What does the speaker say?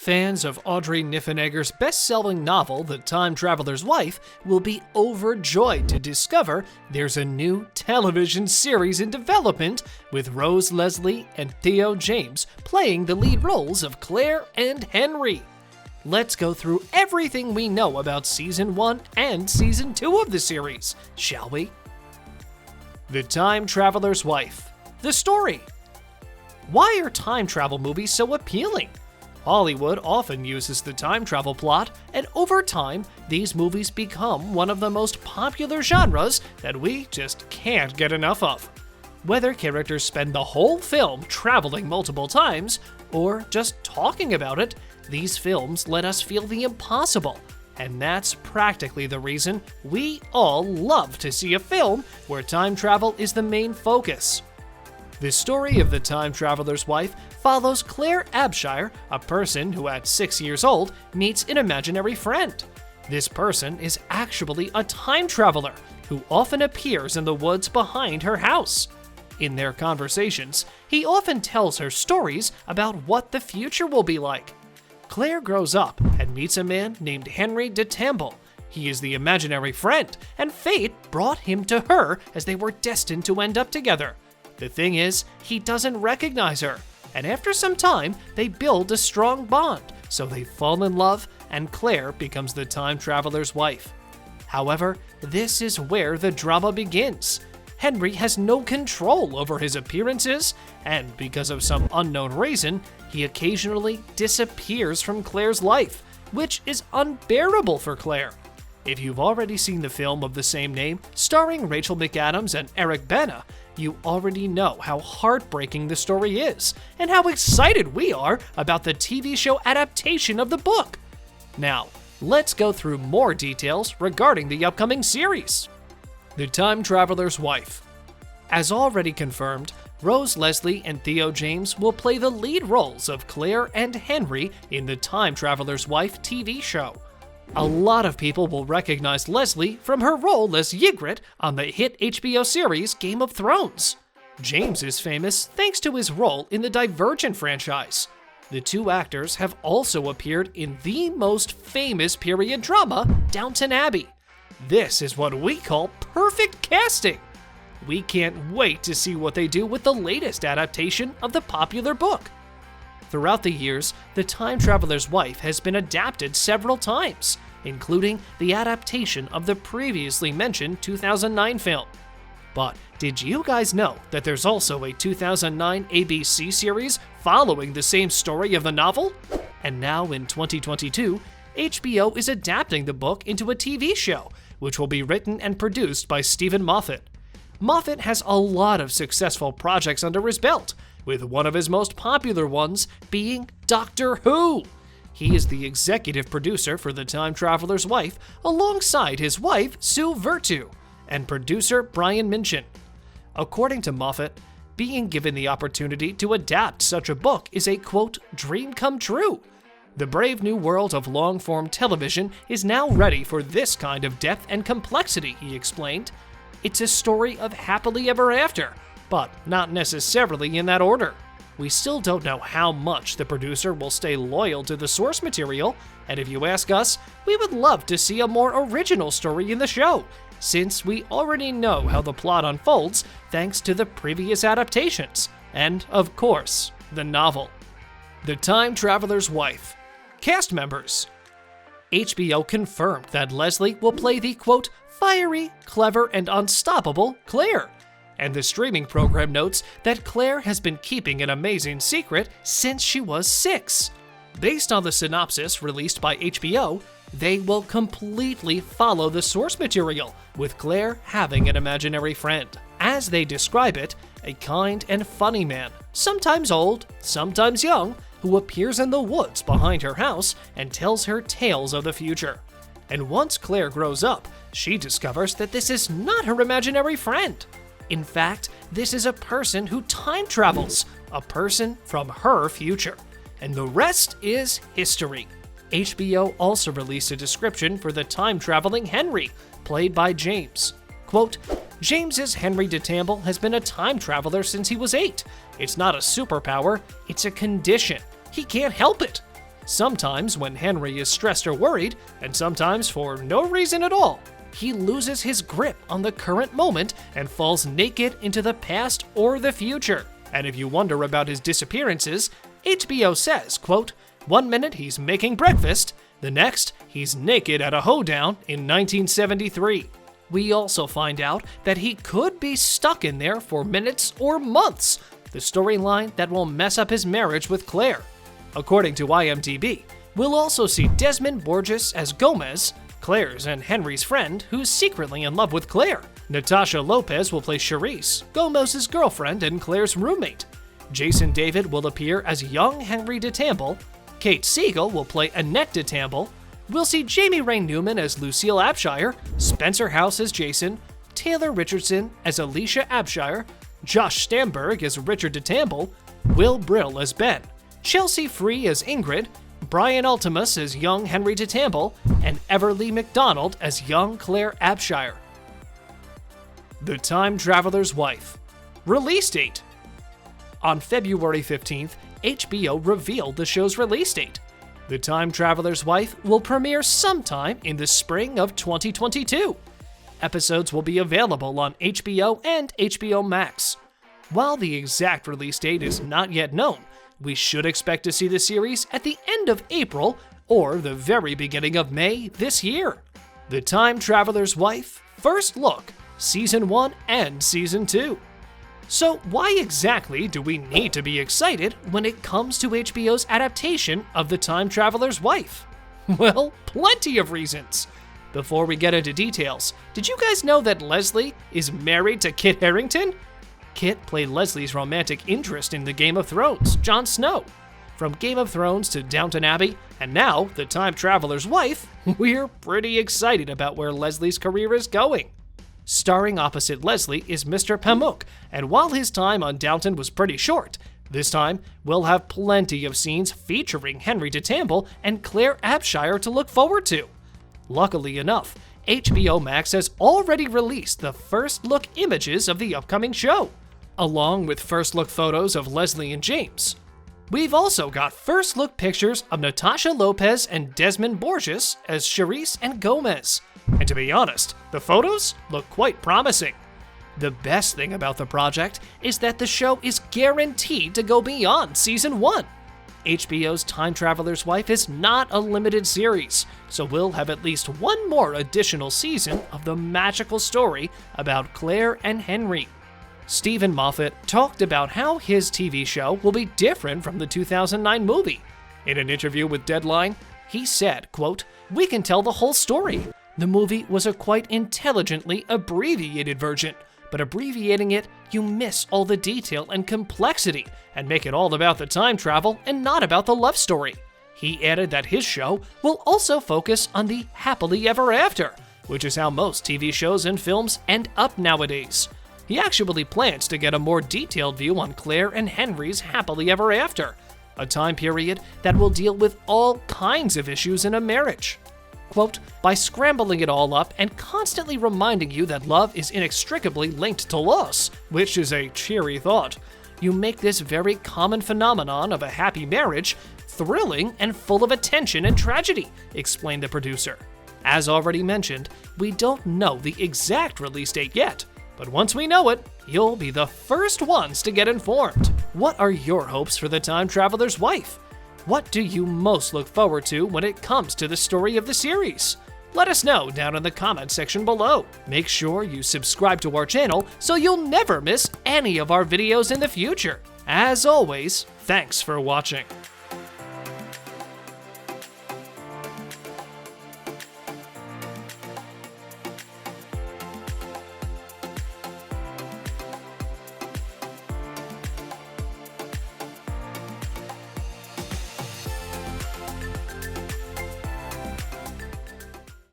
Fans of Audrey Niffenegger's best-selling novel, The Time Traveler's Wife, will be overjoyed to discover there's a new television series in development with Rose Leslie and Theo James playing the lead roles of Clare and Henry. Let's go through everything we know about Season 1 and Season 2 of the series, shall we? The Time Traveler's Wife. The story. Why are time travel movies so appealing? Hollywood often uses the time travel plot, and over time, these movies become one of the most popular genres that we just can't get enough of. Whether characters spend the whole film traveling multiple times, or just talking about it, these films let us feel the impossible. And that's practically the reason we all love to see a film where time travel is the main focus. The story of The Time Traveler's Wife follows Clare Abshire, a person who at 6 years old meets an imaginary friend. This person is actually a time traveler who often appears in the woods behind her house. In their conversations, he often tells her stories about what the future will be like. Clare grows up and meets a man named Henry DeTamble. He is the imaginary friend, and fate brought him to her as they were destined to end up together. The thing is, he doesn't recognize her, and after some time, they build a strong bond, so they fall in love, and Clare becomes the time traveler's wife. However, this is where the drama begins. Henry has no control over his appearances, and because of some unknown reason, he occasionally disappears from Clare's life, which is unbearable for Clare. If you've already seen the film of the same name, starring Rachel McAdams and Bana, you already know how heartbreaking the story is, and how excited we are about the TV show adaptation of the book. Now, let's go through more details regarding the upcoming series. The Time Traveler's Wife. As already confirmed, Rose Leslie and Theo James will play the lead roles of Clare and Henry in the Time Traveler's Wife TV show. A lot of people will recognize Leslie from her role as Ygritte on the hit HBO series Game of Thrones. James is famous thanks to his role in the Divergent franchise. The two actors have also appeared in the most famous period drama, Downton Abbey. This is what we call perfect casting. We can't wait to see what they do with the latest adaptation of the popular book. Throughout the years, The Time Traveler's Wife has been adapted several times, including the adaptation of the previously mentioned 2009 film. But did you guys know that there's also a 2009 ABC series following the same story of the novel? And now in 2022, HBO is adapting the book into a TV show, which will be written and produced by Stephen Moffat. Moffat has a lot of successful projects under his belt, with one of his most popular ones being Doctor Who. He is the executive producer for The Time Traveler's Wife alongside his wife, Sue Vertu, and producer Brian Minchin. According to Moffat, being given the opportunity to adapt such a book is a, quote, dream come true. The brave new world of long-form television is now ready for this kind of depth and complexity, he explained. It's a story of happily ever after, but not necessarily in that order. We still don't know how much the producer will stay loyal to the source material, and if you ask us, we would love to see a more original story in the show, since we already know how the plot unfolds thanks to the previous adaptations, and, of course, the novel. The Time Traveler's Wife. Cast members. HBO confirmed that Leslie will play the, quote, fiery, clever, and unstoppable Clare. And the streaming program notes that Clare has been keeping an amazing secret since she was 6. Based on the synopsis released by HBO, they will completely follow the source material, with Clare having an imaginary friend. As they describe it, a kind and funny man, sometimes old, sometimes young, who appears in the woods behind her house and tells her tales of the future. And once Clare grows up, she discovers that this is not her imaginary friend. In fact, this is a person who time travels, a person from her future. And the rest is history. HBO also released a description for the time-traveling Henry, played by James. Quote, James's Henry DeTamble has been a time traveler since he was 8. It's not a superpower, it's a condition. He can't help it. Sometimes when Henry is stressed or worried, and sometimes for no reason at all, he loses his grip on the current moment and falls naked into the past or the future. And if you wonder about his disappearances, HBO says, quote, "One minute he's making breakfast, the next he's naked at a hoedown in 1973. We also find out that he could be stuck in there for minutes or months, the storyline that will mess up his marriage with Clare. According to IMDb, we'll also see Desmond Borges as Gomez, Claire's and Henry's friend who's secretly in love with Clare. Natasha Lopez will play Charisse, Gomez's girlfriend and Claire's roommate. Jason David will appear as young Henry DeTamble. Kate Siegel will play Annette DeTamble. We'll see Jamie Ray Newman as Lucille Abshire, Spencer House as Jason, Taylor Richardson as Alicia Abshire, Josh Stamberg as Richard DeTamble, Will Brill as Ben, Chelsea Free as Ingrid, Brian Altimus as young Henry DeTamble, and Everly McDonald as young Clare Abshire. The Time Traveler's Wife. Release date. On February 15th, HBO revealed the show's release date. The Time Traveler's Wife will premiere sometime in the spring of 2022. Episodes will be available on HBO and HBO Max. While the exact release date is not yet known, we should expect to see the series at the end of April or the very beginning of May this year. The Time Traveler's Wife, First Look, Season 1 and Season 2. So why exactly do we need to be excited when it comes to HBO's adaptation of The Time Traveler's Wife? Well, plenty of reasons. Before we get into details, did you guys know that Leslie is married to Kit Harington? Kit played Leslie's romantic interest in the Game of Thrones, Jon Snow. From Game of Thrones to Downton Abbey, and now The Time Traveler's Wife, we're pretty excited about where Leslie's career is going. Starring opposite Leslie is Mr. Pamuk, and while his time on Downton was pretty short, this time we'll have plenty of scenes featuring Henry DeTamble and Clare Abshire to look forward to. Luckily enough, HBO Max has already released the first look images of the upcoming show, along with first look photos of Leslie and James. We've also got first look pictures of Natasha Lopez and Desmond Borges as Charisse and Gomez. And to be honest, the photos look quite promising. The best thing about the project is that the show is guaranteed to go beyond Season 1. HBO's Time Traveler's Wife is not a limited series, so we'll have at least one more additional season of the magical story about Clare and Henry. Stephen Moffat talked about how his TV show will be different from the 2009 movie. In an interview with Deadline, he said, quote, "We can tell the whole story. The movie was a quite intelligently abbreviated version, but abbreviating it, you miss all the detail and complexity and make it all about the time travel and not about the love story." He added that his show will also focus on the happily ever after, which is how most TV shows and films end up nowadays. He actually plans to get a more detailed view on Clare and Henry's happily ever after, a time period that will deal with all kinds of issues in a marriage. Quote, "By scrambling it all up and constantly reminding you that love is inextricably linked to loss, which is a cheery thought, you make this very common phenomenon of a happy marriage thrilling and full of attention and tragedy," explained the producer. As already mentioned, we don't know the exact release date yet, but once we know it, you'll be the first ones to get informed. What are your hopes for The Time Traveler's Wife? What do you most look forward to when it comes to the story of the series? Let us know down in the comment section below. Make sure you subscribe to our channel so you'll never miss any of our videos in the future. As always, thanks for watching.